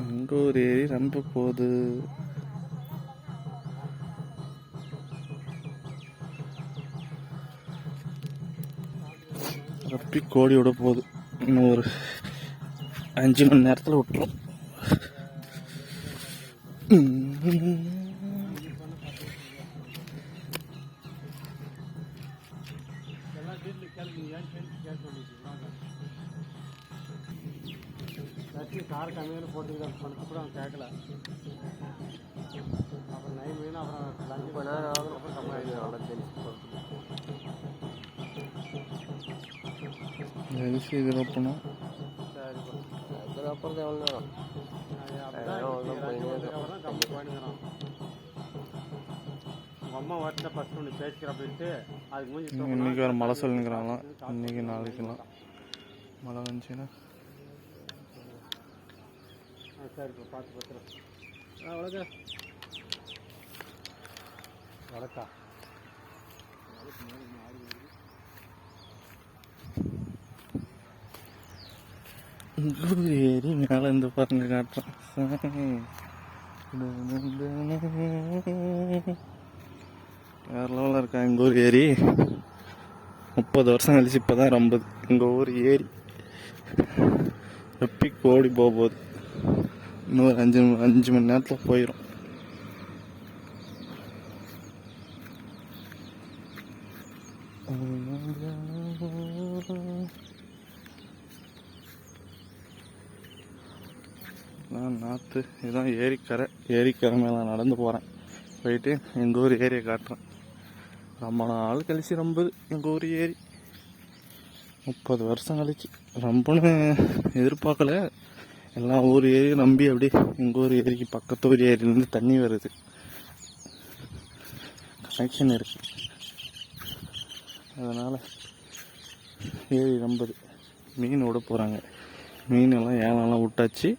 எங்க ஒரு ஏரி ரொம்ப போகுது. ரப்பி கோடியோட போகுது. இன்னும் ஒரு 5 மணி நேரத்தில் விட்டுரும். கார் கம்மியான போட்டுக்கிட்டு பணத்து கூட அவன் கேட்கல. அப்புறம் 9 மணி அப்புறம் லஞ்சு பண்ண அப்புறம் கம்மியாக நல்லா அரிசி இதில் போனோம். சரி இதில் அப்புறம் எவ்வளோ நேரம் அப்புறம் கம்மி பண்ணிக்கிறோம். உங்கள் அம்மா வாட்டில் ஃபஸ்ட்டு ஒன்று பேசிக்கிற அப்படின்ட்டு அதுக்கு முடிஞ்சு இன்றைக்கி வேறு மழை சொல்லிக்கிறாங்களாம். இன்றைக்கி நாளைக்கெல்லாம் மழை வந்துச்சுன்னா சரிப்பா பார்த்து பார்த்துறேன். வணக்கா வணக்கா ஏரி மேலே இருந்து பாருங்க காட்டுறேன். வேறு லெவலில் இருக்கா எங்கள் ஊர் ஏரி. 30 வருஷம் கழிச்சு இப்போ தான் ரொம்ப எங்கள் ஊர் ஏரி எப்பி கோடி போகுது. இன்னொரு 5 மணி நேரத்தில் போயிடும். நாற்று இதுதான் ஏரிக்கரை மேலே நடந்து போகிறேன். போயிட்டு எங்கள் ஊர் ஏரியை காட்டுறேன். ரொம்ப நாள் கழிச்சு ரொம்ப எங்கள் ஊர் ஏரி 30 வருஷம் கழிச்சு ரொம்பன்னு எதிர்பார்க்கல. எல்லா ஊர் ஏரியும் நம்பி அப்படி எங்கள் ஊர் ஏரிக்கு பக்கத்து ஊர் ஏரியிலேருந்து தண்ணி வருது. கனெக்ஷன் இருக்கு. அதனால் ஏரி நம்புது. மீன் விட போகிறாங்க. மீனெல்லாம் ஏனெல்லாம் விட்டாச்சு.